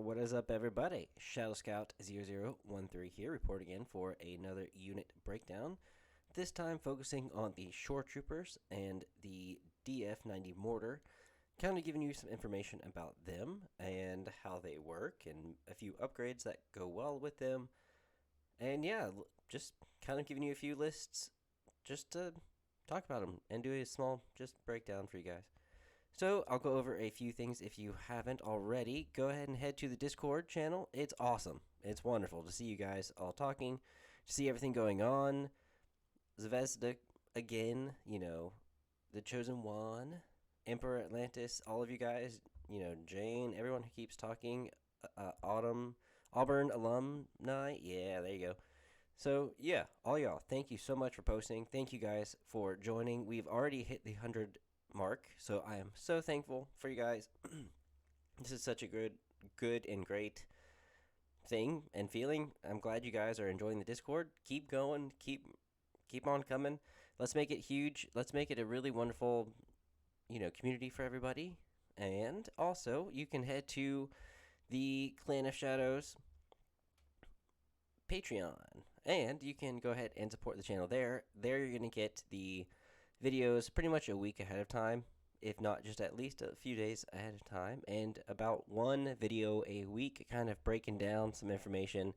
What is up, everybody? Shadow Scout 0013 here, reporting in for another unit breakdown. This time focusing on the Shore Troopers and the DF-90 Mortar. Kind of giving you some information about them and how they work and a few upgrades that go well with them. And yeah, just kind of giving you a few lists just to talk about them and do a small just breakdown for you guys. So I'll go over a few things if you haven't already. Go ahead and head to the Discord channel. It's awesome. It's wonderful to see you guys all talking, to see everything going on. Zvezda again, the Chosen One, Emperor Atlantis, all of you guys, Jane, everyone who keeps talking, Auburn alumni. Yeah, there you go. So, yeah, all y'all, thank you so much for posting. Thank you guys for joining. We've already hit the 100 mark, so I am so thankful for you guys. This is such a good and great thing and feeling. I'm glad you guys are enjoying the Discord. Keep going, keep on coming. Let's make it huge. Let's make it a really wonderful, community for everybody. And also, you can head to the Clan of Shadows Patreon, and you can go ahead and support the channel there. There you're going to get the videos pretty much a week ahead of time, if not just at least a few days ahead of time, and about one video a week, kind of breaking down some information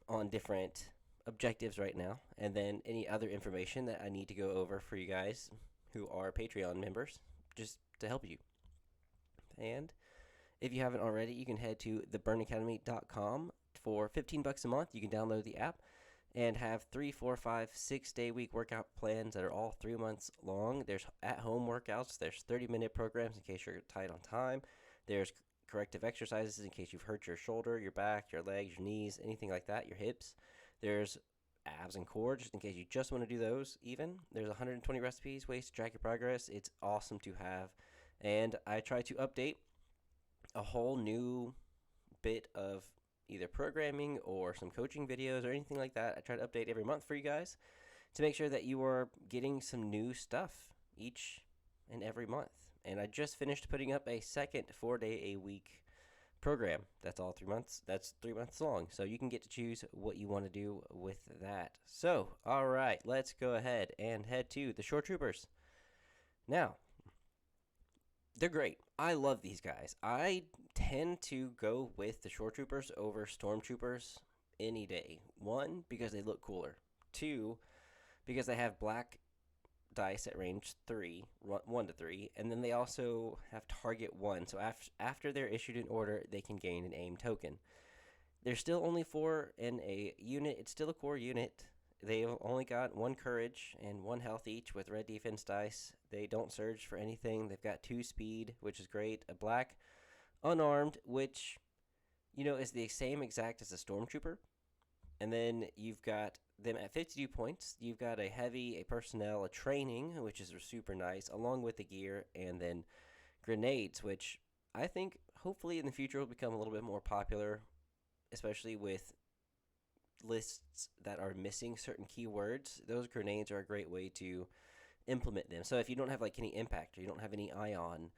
on different objectives right now, and then any other information that I need to go over for you guys who are Patreon members, just to help you. And if you haven't already, you can head to theburnacademy.com. For $15 a month, you can download the app and have 3, 4, 5, 6-day week workout plans that are all 3 months long. There's at-home workouts. There's 30-minute programs in case you're tight on time. There's corrective exercises in case you've hurt your shoulder, your back, your legs, your knees, anything like that, your hips. There's abs and core, just in case you just want to do those even. There's 120 recipes, ways to track your progress. It's awesome to have. And I try to update a whole new bit of either programming or some coaching videos or anything like that. I try to update every month for you guys to make sure that you are getting some new stuff each and every month. And I just finished putting up a second 4-day-a-week program. That's all 3 months. That's 3 months long. So you can get to choose what you want to do with that. So, all right, let's go ahead and head to the Shore Troopers. Now, they're great. I love these guys. I tend to go with the Shore Troopers over Stormtroopers any day. 1, because they look cooler. 2, because they have black dice at range 3, 1 to 3, and then they also have target 1. So after they're issued an order, they can gain an aim token. They're still only 4 in a unit. It's still a core unit. They've only got 1 courage and 1 health each with red defense dice. They don't surge for anything. They've got 2 speed, which is great. A black unarmed, which, is the same exact as a stormtrooper. And then you've got them at 52 points. You've got a heavy, a personnel, a training, which is super nice, along with the gear, and then grenades, which I think hopefully in the future will become a little bit more popular, especially with lists that are missing certain keywords. Those grenades are a great way to implement them. So if you don't have any impact, or you don't have any ion,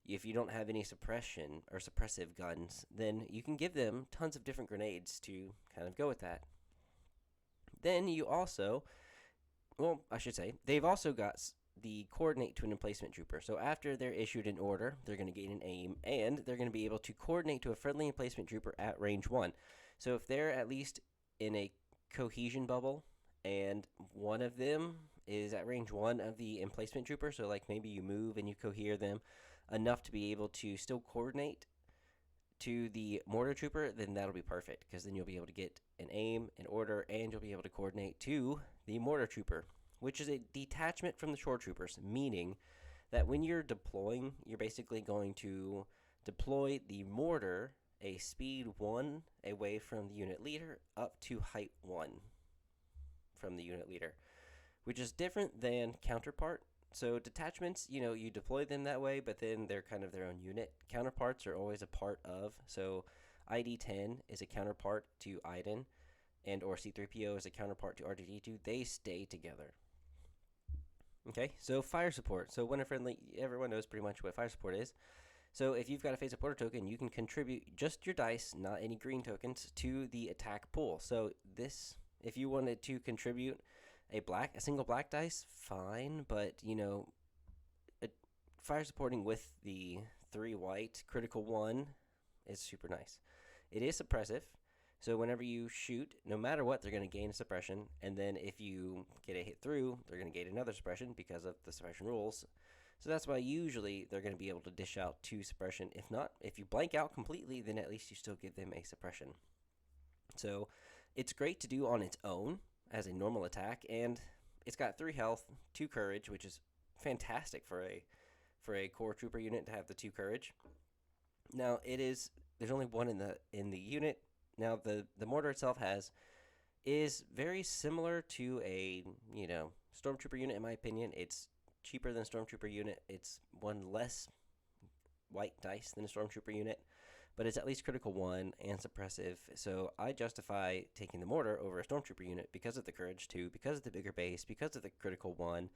if you don't have any suppression or suppressive guns, then you can give them tons of different grenades to kind of go with that. Then you also, I should say, they've also got the coordinate to an emplacement trooper. So after they're issued an order, they're going to gain an aim, and they're going to be able to coordinate to a friendly emplacement trooper at range 1. So if they're at least in a cohesion bubble, and one of them is at range 1 of the emplacement trooper, so maybe you move and you cohere them enough to be able to still coordinate to the mortar trooper, then that'll be perfect, because then you'll be able to get an aim, an order, and you'll be able to coordinate to the mortar trooper, which is a detachment from the shore troopers, meaning that when you're deploying, you're basically going to deploy the mortar a speed 1 away from the unit leader up to height 1 from the unit leader, which is different than counterpart. So detachments, you deploy them that way, but then they're kind of their own unit. Counterparts are always a part of. So ID-10 is a counterpart to Iden, and or C-3PO is a counterpart to R2-D2. They stay together. Okay, so fire support. So when a friendly, everyone knows pretty much what fire support is. So if you've got a Phase Supporter token, you can contribute just your dice, not any green tokens, to the attack pool. So this, if you wanted to contribute a single black dice, fine, but fire supporting with the 3 white critical 1 is super nice. It is suppressive, so whenever you shoot, no matter what, they're going to gain a suppression, and then if you get a hit through, they're going to gain another suppression because of the suppression rules. So that's why usually they're going to be able to dish out 2 suppression. If not, if you blank out completely, then at least you still give them a suppression. So it's great to do on its own as a normal attack, and it's got 3 health, 2 courage, which is fantastic for a core trooper unit to have the 2 courage. Now there's only 1 in the unit. Now the mortar itself is very similar to a stormtrooper unit in my opinion. It's cheaper than a stormtrooper unit. It's 1 less white dice than a stormtrooper unit, but it's at least critical 1 and suppressive. So I justify taking the mortar over a stormtrooper unit because of the courage 2, because of the bigger base, because of the critical 1,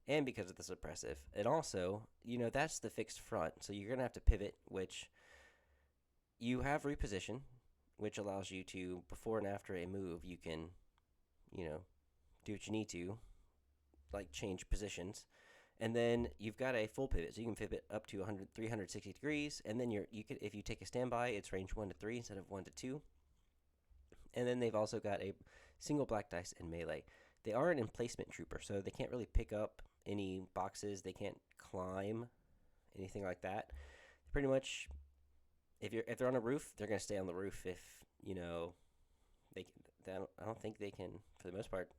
and because of the suppressive. And also, that's the fixed front, so you're going to have to pivot, which you have reposition, which allows you to, before and after a move, you can, do what you need to, like change positions. And then you've got a full pivot, so you can pivot up to 360 degrees, and then if you take a standby, it's range 1 to 3 instead of 1 to 2. And then they've also got a single black dice and melee. They are an emplacement trooper, so they can't really pick up any boxes. They can't climb, anything like that. Pretty much, if they're on a roof, they're going to stay on the roof. If I don't think they can, for the most part,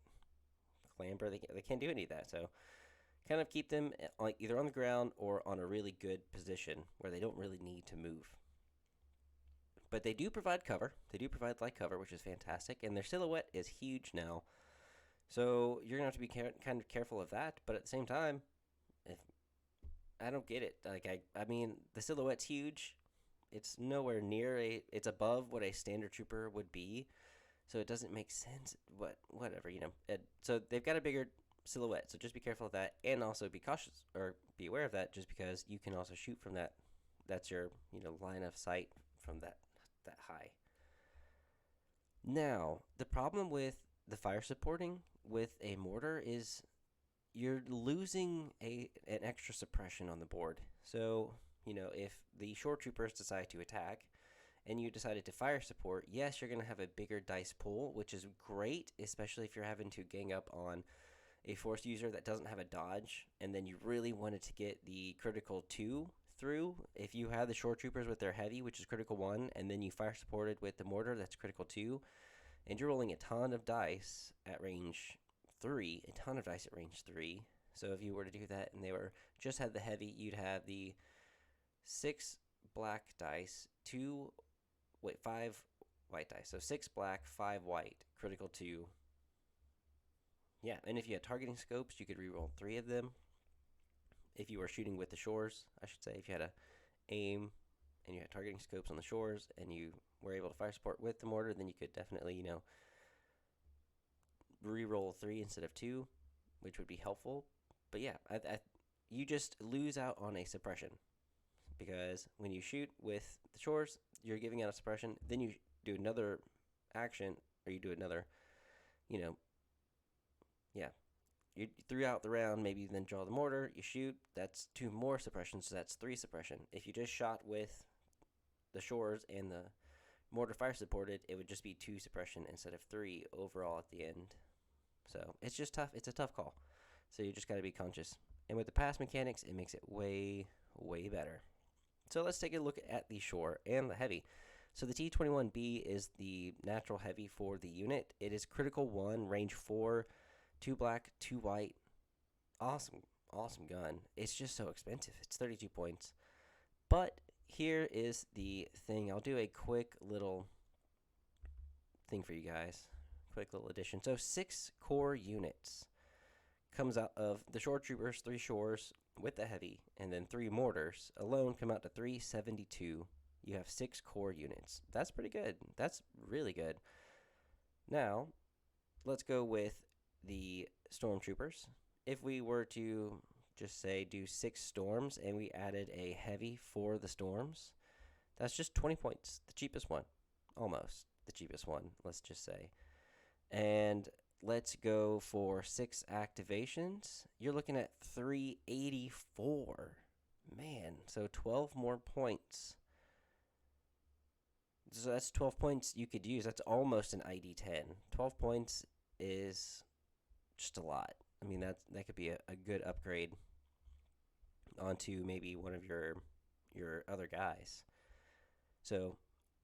clamber. They can't do any of that. So kind of keep them like either on the ground or on a really good position where they don't really need to move. But they do provide cover. They do provide light cover, which is fantastic. And their silhouette is huge now. So you're going to have to be kind of careful of that. But at the same time, I don't get it. Like I mean, the silhouette's huge. It's nowhere near it's above what a standard trooper would be. So it doesn't make sense. Whatever. So they've got a bigger silhouette, so just be careful of that, and also be cautious or be aware of that, just because you can also shoot from that. That's your line of sight from that high. Now the problem with the fire supporting with a mortar is you're losing an extra suppression on the board. So if the shore troopers decide to attack and you decided to fire support, yes, you're going to have a bigger dice pool, which is great, especially if you're having to gang up on a force user that doesn't have a dodge, and then you really wanted to get the critical 2 through. If you have the shore troopers with their heavy, which is critical 1, and then you fire supported with the mortar, that's critical 2, and you're rolling a ton of dice at range 3, So if you were to do that and they just had the heavy, you'd have the 6 black dice, 5 white dice. So 6 black, 5 white, critical 2. Yeah, and if you had targeting scopes, you could reroll 3 of them. If you were shooting with the shores, I should say, if you had a aim and you had targeting scopes on the shores and you were able to fire support with the mortar, then you could definitely, reroll 3 instead of 2, which would be helpful. But yeah, you just lose out on a suppression, because when you shoot with the shores, you're giving out a suppression. Then you do another action, or you do another, you throughout the round, maybe you then draw the mortar, you shoot, that's 2 more suppressions, so that's 3 suppression. If you just shot with the shores and the mortar fire supported, it would just be 2 suppression instead of 3 overall at the end. So it's just tough. It's a tough call. So you just got to be conscious. And with the pass mechanics, it makes it way, way better. So let's take a look at the shore and the heavy. So the T-21B is the natural heavy for the unit. It is critical 1, range 4, 2 black, 2 white. Awesome gun. It's just so expensive. It's 32 points. But here is the thing. I'll do a quick little thing for you guys. Quick little addition. So 6 core units comes out of the shore troopers, 3 shores with the heavy, and then 3 mortars alone come out to 372. You have 6 core units. That's pretty good. That's really good. Now, let's go with the stormtroopers. If we were to just say do 6 storms, and we added a heavy for the storms, that's just 20 points, the cheapest one, almost the cheapest one, let's just say. And let's go for 6 activations. You're looking at 384. Man, so 12 more points. So that's 12 points you could use. That's almost an ID 10. 12 points is just a lot. I mean, that could be a good upgrade onto maybe one of your other guys. So,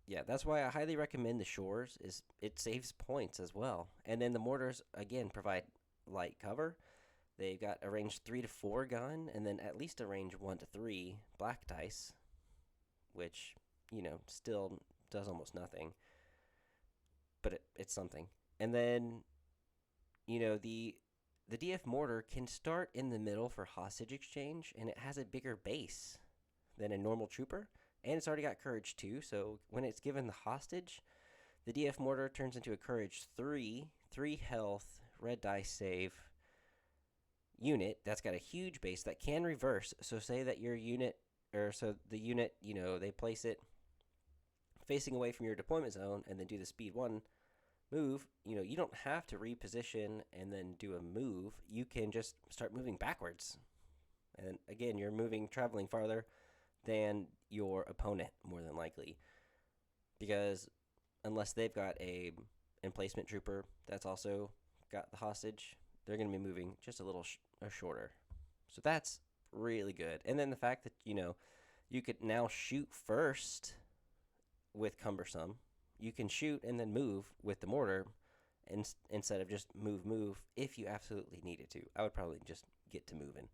yeah, that's why I highly recommend the Shores. Is it saves points as well. And then the Mortars again provide light cover. They've got a range 3 to 4 gun, and then at least a range 1 to 3 black dice, which still does almost nothing, but it's something. And then the DF Mortar can start in the middle for hostage exchange, and it has a bigger base than a normal trooper, and it's already got courage 2. So when it's given the hostage, the DF Mortar turns into a courage 3 health red dice save unit that's got a huge base that can reverse. So say that your unit, or so the unit, they place it facing away from your deployment zone and then do the speed 1 move. You don't have to reposition and then do a move. You can just start moving backwards. And again, you're traveling farther than your opponent, more than likely. Because unless they've got a emplacement trooper that's also got the hostage, they're going to be moving just a little shorter. So that's really good. And then the fact that, you could now shoot first with cumbersome. You can shoot and then move with the mortar instead of just move if you absolutely needed to. I would probably just get to moving.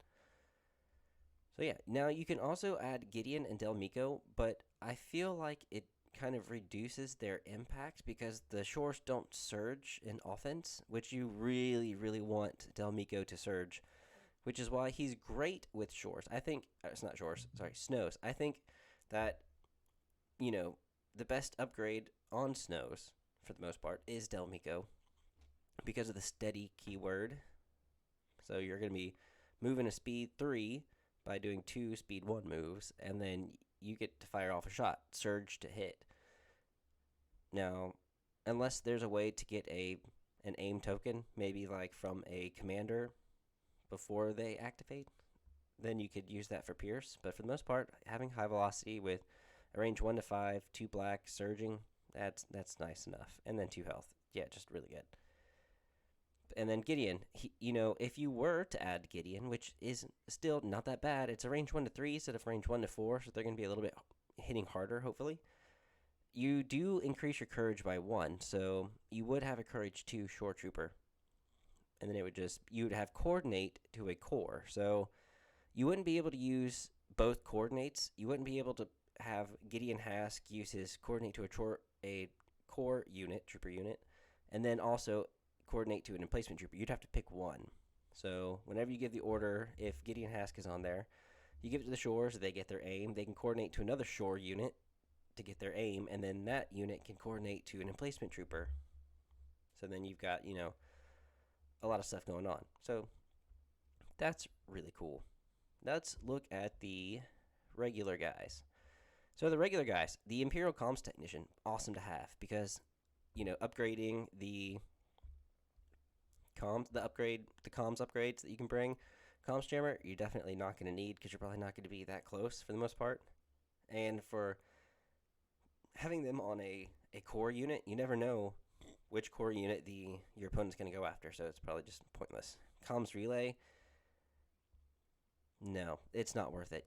So yeah, now you can also add Gideon and Del Mico, but I feel like it kind of reduces their impact because the Shores don't surge in offense, which you really, really want Del Mico to surge, which is why he's great with Shores. I think, it's not Shores, sorry, Snows. I think that, the best upgrade on Snows, for the most part, is Del Mico because of the steady keyword. So you're going to be moving a speed 3 by doing 2 speed 1 moves, and then you get to fire off a shot, surge to hit. Now, unless there's a way to get an aim token, maybe like from a commander before they activate, then you could use that for Pierce. But for the most part, having high velocity with a range 1 to 5, 2 black, surging, that's nice enough. And then 2 health. Yeah, just really good. And then Gideon, if you were to add Gideon, which is still not that bad, it's a range 1 to 3 instead of range 1 to 4, so they're going to be a little bit hitting harder, hopefully. You do increase your courage by 1, so you would have a courage 2 shore trooper. And then you'd have coordinate to a core. So you wouldn't be able to use both coordinates. You wouldn't be able to have Gideon Hask use his coordinate to a core unit, trooper unit, and then also coordinate to an emplacement trooper. You'd have to pick one. So whenever you give the order, if Gideon Hask is on there, you give it to the Shores, they get their aim. They can coordinate to another shore unit to get their aim, and then that unit can coordinate to an emplacement trooper. So then you've got, a lot of stuff going on. So that's really cool. Let's look at the regular guys. So the regular guys, the Imperial Comms Technician, awesome to have because, upgrading the comms upgrades that you can bring. Comms Jammer, you're definitely not going to need because you're probably not going to be that close for the most part. And for having them on a core unit, you never know which core unit your opponent's going to go after, so it's probably just pointless. Comms Relay, no, it's not worth it.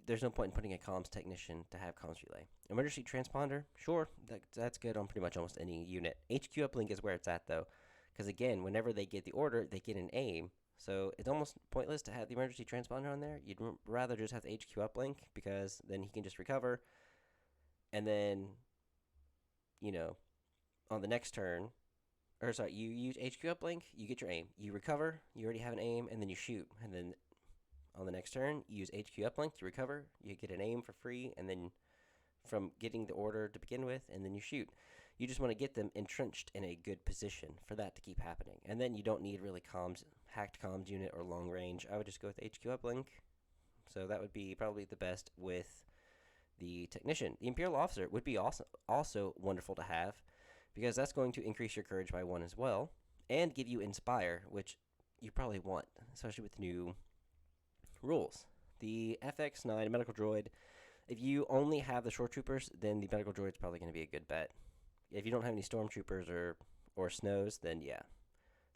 There's no point in putting a comms technician to have comms relay. Emergency transponder, sure, that's good on pretty much almost any unit. HQ uplink is where it's at, though, because again, whenever they get the order, they get an aim. So it's almost pointless to have the emergency transponder on there. You'd rather just have the HQ uplink because then he can just recover. And then, on the next turn, you use HQ uplink, you get your aim. You recover, you already have an aim, and then you shoot. And then on the next turn, you use HQ uplink, you recover, you get an aim for free, and then from getting the order to begin with, and then you shoot. You just want to get them entrenched in a good position for that to keep happening. And then you don't need really hacked comms unit or long range. I would just go with HQ uplink. So that would be probably the best with the technician. The Imperial Officer would be also wonderful to have, because that's going to increase your courage by 1 as well, and give you Inspire, which you probably want, especially with new rules. The FX9 Medical Droid, if you only have the Shore Troopers, then the Medical Droid's probably going to be a good bet. If you don't have any Stormtroopers or Snows, then yeah.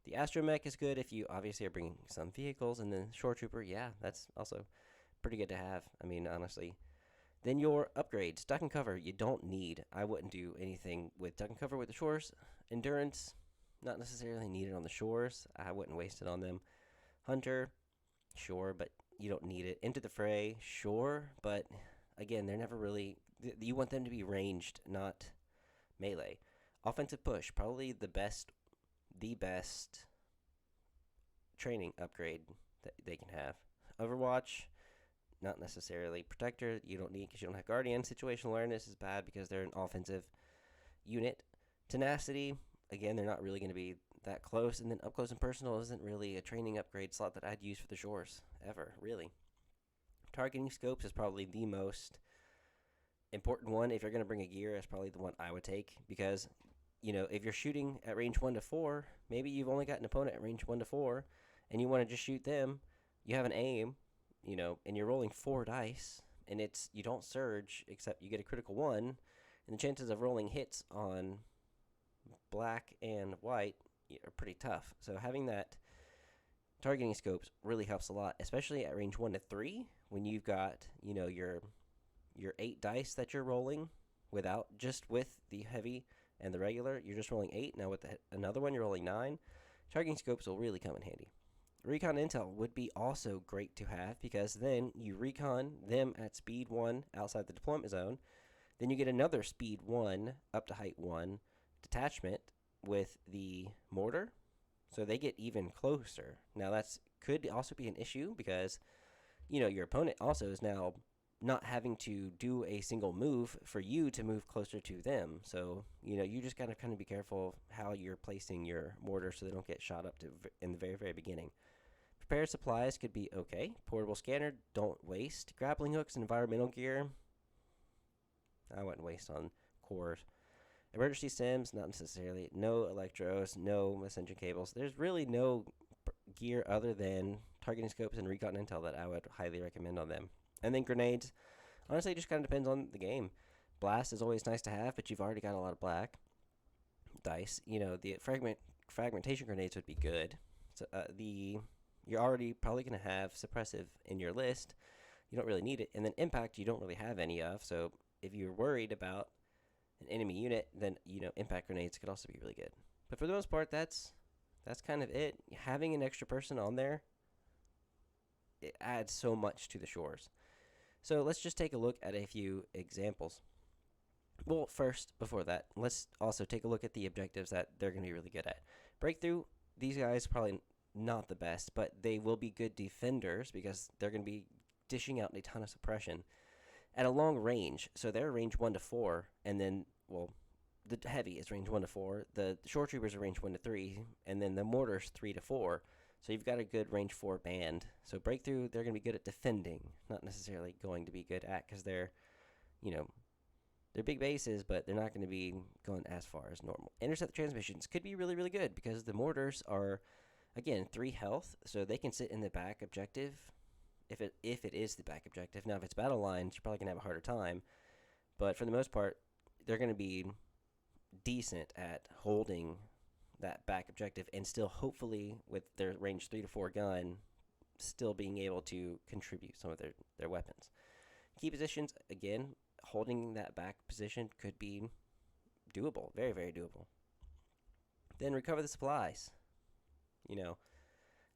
The Astromech is good if you obviously are bringing some vehicles, and then Shore Trooper, yeah, that's also pretty good to have. I mean, honestly. Then your upgrades, Duck and Cover, you don't need. I wouldn't do anything with Duck and Cover with the Shores. Endurance, not necessarily needed on the Shores. I wouldn't waste it on them. Hunter, sure, but you don't need it. Into the Fray, sure, but again, they're never really. You want them to be ranged, not melee. Offensive Push, probably the best training upgrade that they can have. Overwatch, not necessarily. Protector, you don't need because you don't have Guardian. Situational Awareness is bad because they're an offensive unit. Tenacity, again, they're not really going to be that close. And then Up Close and Personal isn't really a training upgrade slot that I'd use for the Shores, ever, really. Targeting Scopes is probably the most important one. If you're going to bring a gear, that's probably the one I would take, because if you're shooting at range 1 to 4, maybe you've only got an opponent at range 1 to 4, and you want to just shoot them. You have an aim, and you're rolling 4 dice, and you don't surge, except you get a critical 1, and the chances of rolling hits on black and white are pretty tough. So having that targeting scopes really helps a lot, especially at range 1 to 3, when you've got, your 8 dice that you're rolling with the heavy and the regular. You're just rolling 8. Now with another one, you're rolling 9. Targeting scopes will really come in handy. Recon Intel would be also great to have, because then you recon them at speed 1 outside the deployment zone. Then you get another speed 1 up to height 1 detachment with the Mortar, so they get even closer. Now that could also be an issue, because your opponent also is now not having to do a single move for you to move closer to them. So you just gotta kind of be careful how you're placing your Mortar so they don't get shot up in the very, very beginning. Prepared supplies could be okay. Portable scanner, don't waste. Grappling hooks and environmental gear, I wouldn't waste on cores. Emergency sims, not necessarily. No electros, no messenger cables. There's really no gear other than targeting scopes and recon intel that I would highly recommend on them. And then grenades, honestly, it just kind of depends on the game. Blast is always nice to have, but you've already got a lot of black dice. The fragmentation grenades would be good. So you're already probably going to have suppressive in your list. You don't really need it. And then impact, you don't really have any of. So if you're worried about an enemy unit, then impact grenades could also be really good. But for the most part, that's kind of it. Having an extra person on there, it adds so much to the Shores. So let's just take a look at a few examples. Well, first, before that, let's also take a look at the objectives that they're going to be really good at. Breakthrough, these guys probably not the best, but they will be good defenders because they're going to be dishing out a ton of suppression at a long range. So they're range 1 to 4, and then, the heavy is range 1 to 4. The shore troopers are range 1 to 3, and then the mortars 3 to 4. So you've got a good range 4 band. So breakthrough, they're going to be good at defending, not necessarily going to be good at, because they're big bases, but they're not going to be going as far as normal. Intercept transmissions could be really, really good, because the mortars are, again, 3 health, so they can sit in the back objective if it is the back objective. Now, if it's battle lines, you're probably going to have a harder time, but for the most part, they're going to be decent at holding that back objective, and still, hopefully, with their range 3 to 4 gun, still being able to contribute some of their weapons. Key positions, again, holding that back position could be doable, very, very doable. Then recover the supplies.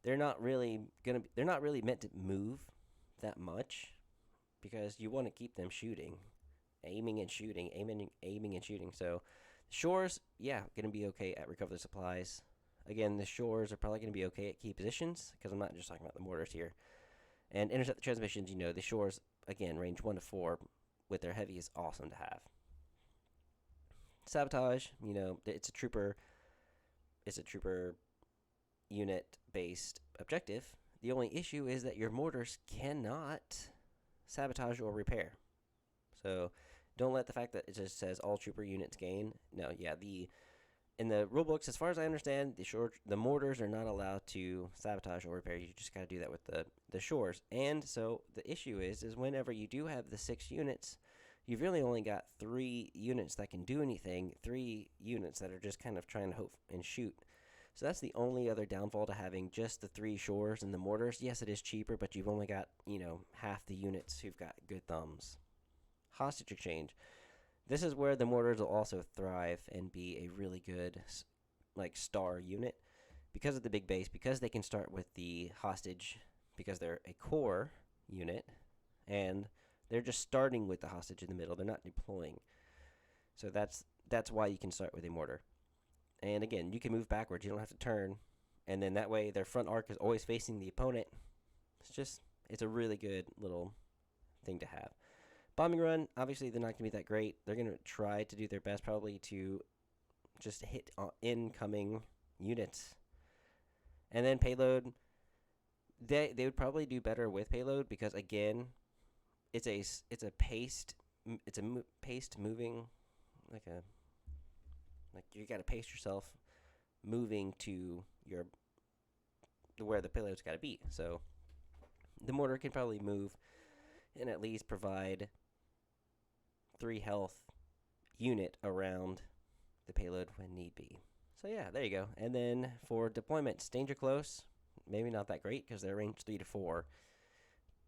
They're not really meant to move that much, because you want to keep them shooting, aiming and shooting. So Shores, yeah, going to be okay at recover the supplies. Again, the Shores are probably going to be okay at key positions, because I'm not just talking about the mortars here. And intercept the transmissions, the Shores, again, range 1 to 4 with their heavy is awesome to have. Sabotage, you know, it's a trooper unit based objective. The only issue is that your mortars cannot sabotage or repair. So don't let the fact that it just says all trooper units gain. No, yeah, in the rulebooks, as far as I understand, the mortars are not allowed to sabotage or repair. You just got to do that with the shores. And so the issue is whenever you do have the 6 units, you've really only got 3 units that can do anything. 3 units that are just kind of trying to hope and shoot. So that's the only other downfall to having just the 3 shores and the mortars. Yes, it is cheaper, but you've only got, half the units who've got good thumbs. Hostage exchange. This is where the mortars will also thrive and be a really good, star unit because of the big base, because they can start with the hostage, because they're a core unit, and they're just starting with the hostage in the middle. They're not deploying. So that's why you can start with a mortar. And again, you can move backwards. You don't have to turn. And then that way their front arc is always facing the opponent. It's a really good little thing to have. Bombing run, obviously they're not going to be that great. They're going to try to do their best probably to just hit incoming units. And then payload, they would probably do better with payload because, again, it's a paced moving, you got to pace yourself moving to where the payload's got to be. So the mortar can probably move and at least provide 3 health unit around the payload when need be. So yeah, there you go. And then for deployments, danger close, maybe not that great because they're range 3 to 4.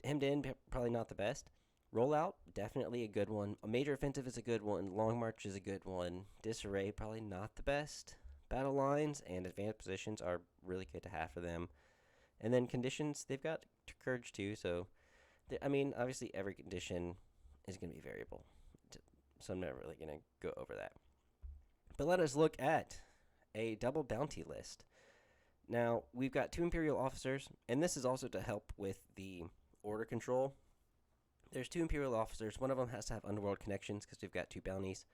Hemmed in, probably not the best. Rollout, definitely a good one. A major offensive is a good one. Long march is a good one. Disarray, probably not the best. Battle lines and advanced positions are really good to have for them. And then conditions, they've got courage too. So, obviously every condition is going to be variable. So I'm not really going to go over that. But let us look at a double bounty list. Now, we've got 2 Imperial officers, and this is also to help with the order control. There's 2 Imperial officers. One of them has to have underworld connections because we've got 2 bounties,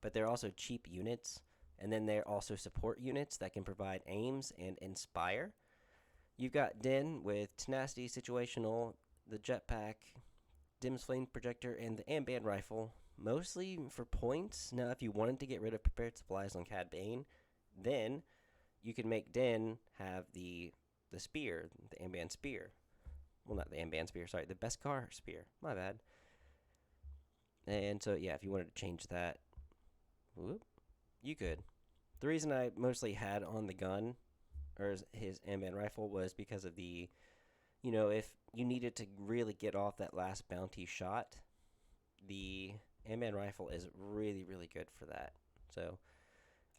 but they're also cheap units, and then they're also support units that can provide aims and inspire. You've got Din with tenacity, situational, the jetpack, Dim's flame projector, and the ambient rifle, mostly for points. Now, if you wanted to get rid of prepared supplies on Cad Bane, then you could make Din have the spear, the ambient spear. Well, not the Amban spear, sorry, the Beskar spear. My bad. And so, yeah, if you wanted to change that, you could. The reason I mostly had on the gun, or his Amban rifle, was because of the, if you needed to really get off that last bounty shot, the Amban rifle is really, really good for that. So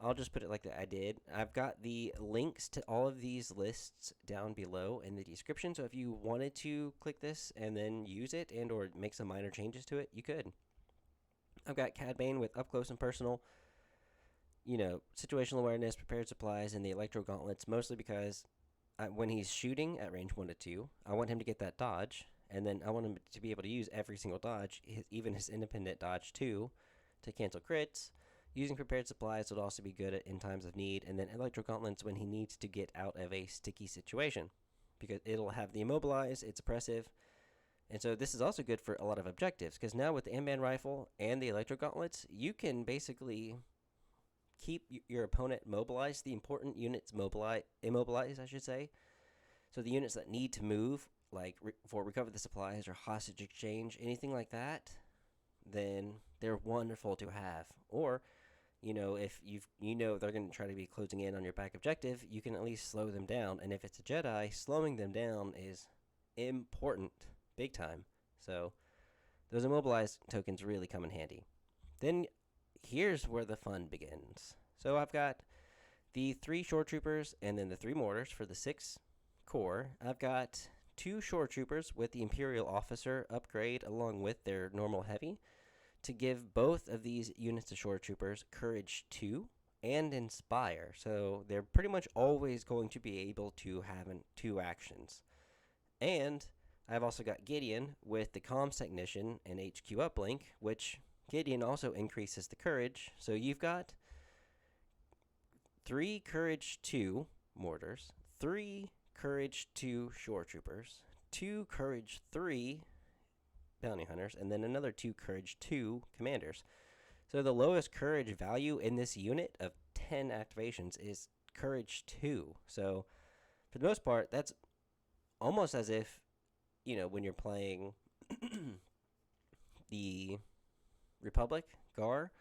I'll just put it like that. I did. I've got the links to all of these lists down below in the description. So if you wanted to click this and then use it and or make some minor changes to it, you could. I've got Cad Bane with up close and personal, situational awareness, prepared supplies, and the electro gauntlets, mostly because when he's shooting at range 1 to 2, I want him to get that dodge, and then I want him to be able to use every single dodge, even his independent dodge too, to cancel crits. Using prepared supplies would also be good in times of need, and then electro gauntlets when he needs to get out of a sticky situation, because it'll have the immobilize, it's oppressive, and so this is also good for a lot of objectives, because now with the Amban rifle and the electro gauntlets, you can basically keep your opponent mobilized, the important units immobilized, I should say. So the units that need to move, like for recover the supplies or hostage exchange, anything like that, then they're wonderful to have. Or if they're going to try to be closing in on your back objective, you can at least slow them down. And if it's a Jedi, slowing them down is important, big time. So those immobilized tokens really come in handy. Then here's where the fun begins. So I've got the 3 shore troopers and then the 3 mortars for the 6 core. I've got 2 shore troopers with the Imperial officer upgrade along with their normal heavy, to give both of these units of shore troopers courage 2 and inspire. So they're pretty much always going to be able to have 2 actions. And I've also got Gideon with the comms technician and HQ uplink, which Gideon also increases the courage. So you've got 3 courage 2 mortars, 3 courage 2 shore troopers, 2 courage 3 bounty hunters, and then another 2 courage 2 commanders. So the lowest courage value in this unit of 10 activations is courage 2. So for the most part, that's almost as if, when you're playing the Republic, Gar,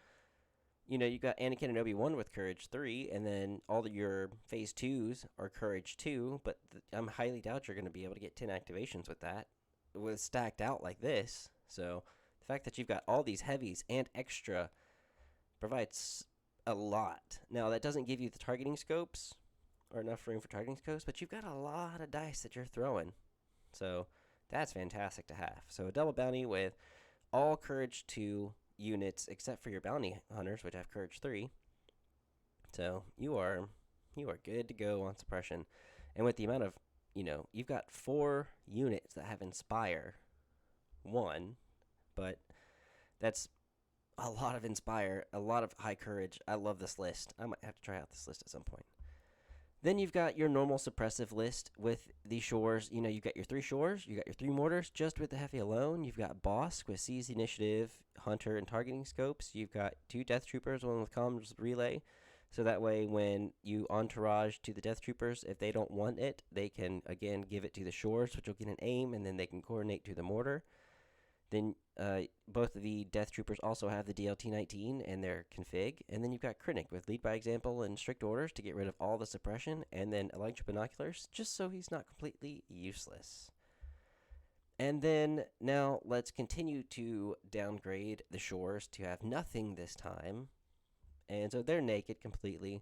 you got Anakin and Obi-Wan with courage 3, and then all your phase 2s are courage 2, but I'm highly doubt you're going to be able to get 10 activations with that, with stacked out like this. So the fact that you've got all these heavies and extra provides a lot. Now, that doesn't give you the targeting scopes, or enough room for targeting scopes, but you've got a lot of dice that you're throwing. So that's fantastic to have. So a double bounty with all courage 2 units except for your bounty hunters, which have courage 3. So you are good to go on suppression. And with the amount of, you've got 4 units that have inspire 1, but that's a lot of inspire, a lot of high courage. I love this list. I might have to try out this list at some point. Then you've got your normal suppressive list with the shores. You've got your 3 shores, you got your 3 mortars just with the heavy alone. You've got Bosk with seize initiative, hunter, and targeting scopes. You've got 2 death troopers, one with comms relay. So that way when you entourage to the death troopers, if they don't want it, they can, again, give it to the shores, which will get an aim, and then they can coordinate to the mortar. Then both of the death troopers also have the DLT-19 and their config. And then you've got Krennic with lead by example and strict orders to get rid of all the suppression. And then Elijah binoculars, just so he's not completely useless. And then now let's continue to downgrade the shores to have nothing this time. And so they're naked completely.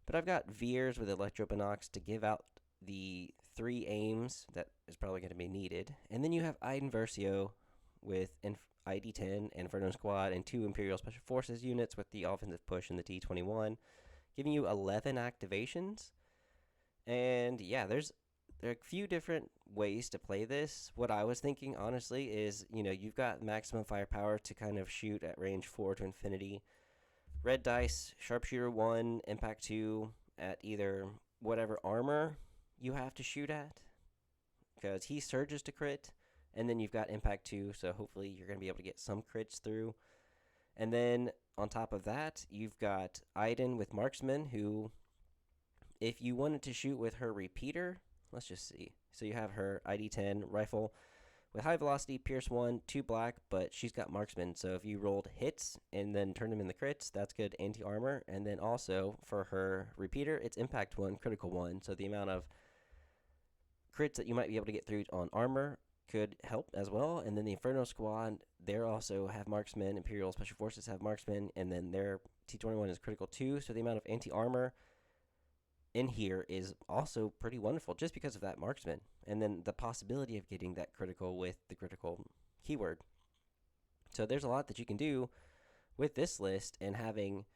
But I've got Veers with electro binocs to give out the 3 aims that is probably going to be needed. And then you have Iden Versio with ID-10, Inferno Squad, and 2 Imperial Special Forces units with the offensive push and the T-21, giving you 11 activations. And yeah, there are a few different ways to play this. What I was thinking, honestly, is, you've got maximum firepower to kind of shoot at range 4 to infinity. Red dice, Sharpshooter 1, Impact 2 at either whatever armor you have to shoot at, because he surges to crit. And then you've got Impact 2, so hopefully you're going to be able to get some crits through. And then on top of that, you've got Iden with Marksman, who, if you wanted to shoot with her repeater, let's just see. So you have her ID-10 rifle with high velocity, Pierce 1, 2 black, but she's got Marksman. So if you rolled hits and then turned them in the crits, that's good anti-armor. And then also for her repeater, it's Impact 1, Critical 1. So the amount of crits that you might be able to get through on armor could help as well. And then the Inferno Squad, they also have Marksman. Imperial Special Forces have Marksman, and then their T-21 is critical too. So the amount of anti-armor in here is also pretty wonderful just because of that Marksman. And then the possibility of getting that critical with the critical keyword. So there's a lot that you can do with this list, and having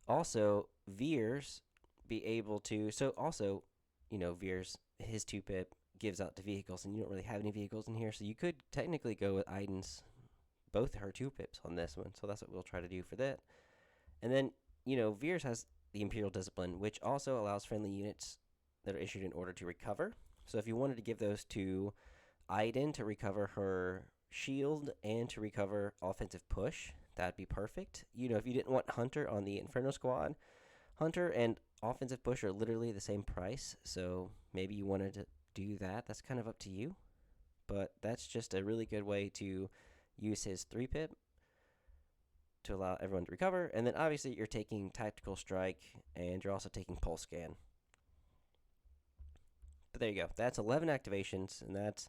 also Veers be able to, so also, Veers, his 2-pip gives out to vehicles, and you don't really have any vehicles in here, so you could technically go with Iden's, both her 2-pips on this one, so that's what we'll try to do for that. And then, Veers has the Imperial Discipline, which also allows friendly units that are issued in order to recover. So if you wanted to give those to Iden to recover her shield and to recover offensive push, that'd be perfect. If you didn't want Hunter on the Inferno Squad, Hunter and offensive push are literally the same price, so maybe you wanted to do that. That's kind of up to you, but that's just a really good way to use his 3-pip to allow everyone to recover. And then obviously you're taking Tactical Strike, and you're also taking Pulse Scan. But there you go. That's 11 activations, and that's,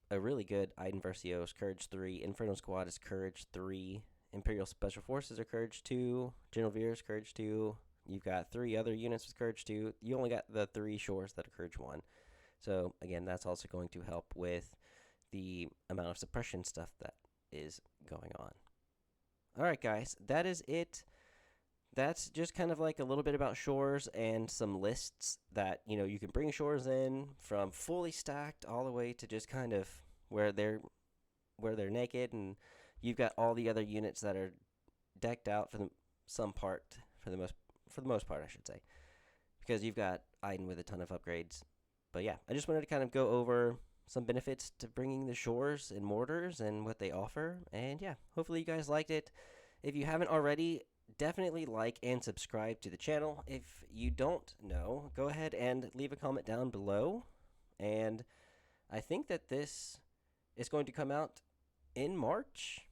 a really good Iden Versio's Courage 3. Inferno Squad is Courage 3. Imperial Special Forces are Courage 2. General Veers Courage 2. You've got 3 other units with Courage 2. You only got the 3 shores that are Courage 1. So, again, that's also going to help with the amount of suppression stuff that is going on. All right, guys, that is it. That's just kind of like a little bit about shores and some lists that, you can bring shores in from fully stacked all the way to just kind of where they're naked, and you've got all the other units that are decked out for the some part for the most part, I should say, because you've got Iden with a ton of upgrades. But yeah, I just wanted to kind of go over some benefits to bringing the shores and mortars and what they offer. And yeah, hopefully you guys liked it. If you haven't already, definitely like and subscribe to the channel. If you don't know, go ahead and leave a comment down below. And I think that this is going to come out in March.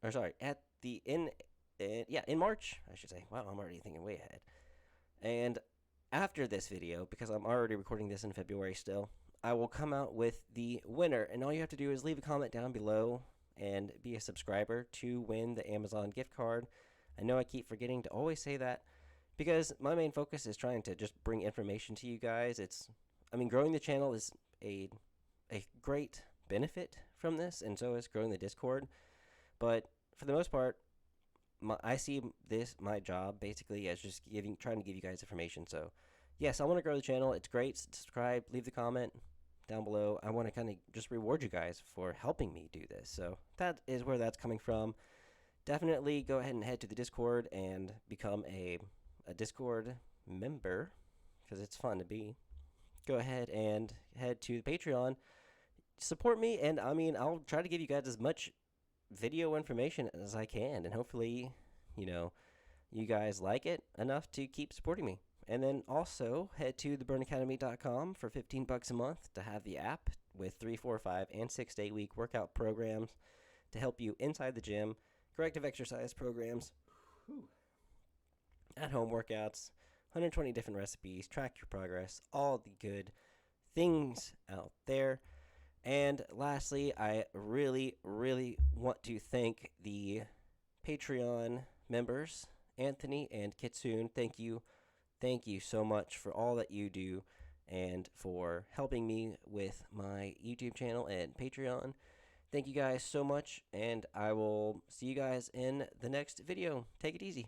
Or sorry, at the in March, I should say. Wow, I'm already thinking way ahead. And after this video, because I'm already recording this in February still, I will come out with the winner. And all you have to do is leave a comment down below and be a subscriber to win the Amazon gift card. I know I keep forgetting to always say that because my main focus is trying to just bring information to you guys. Growing the channel is a great benefit from this, and so is growing the Discord. But for the most part, I see my job basically as just trying to give you guys information. So yes, I want to grow the channel. It's great. Subscribe, leave the comment down below. I want to kind of just reward you guys for helping me do this. So that is where that's coming from. Definitely go ahead and head to the Discord and become a Discord member because it's fun to be. Go ahead and head to the Patreon. Support me, and I'll try to give you guys as much video information as I can, and hopefully, you guys like it enough to keep supporting me. And then also head to theburnacademy.com for $15 a month to have the app with 3, 4, 5, and 6 day week workout programs to help you inside the gym, corrective exercise programs, at-home workouts, 120 different recipes, track your progress, all the good things out there. And lastly, I really, really want to thank the Patreon members, Anthony and Kitsune. Thank you. Thank you so much for all that you do and for helping me with my YouTube channel and Patreon. Thank you guys so much, and I will see you guys in the next video. Take it easy.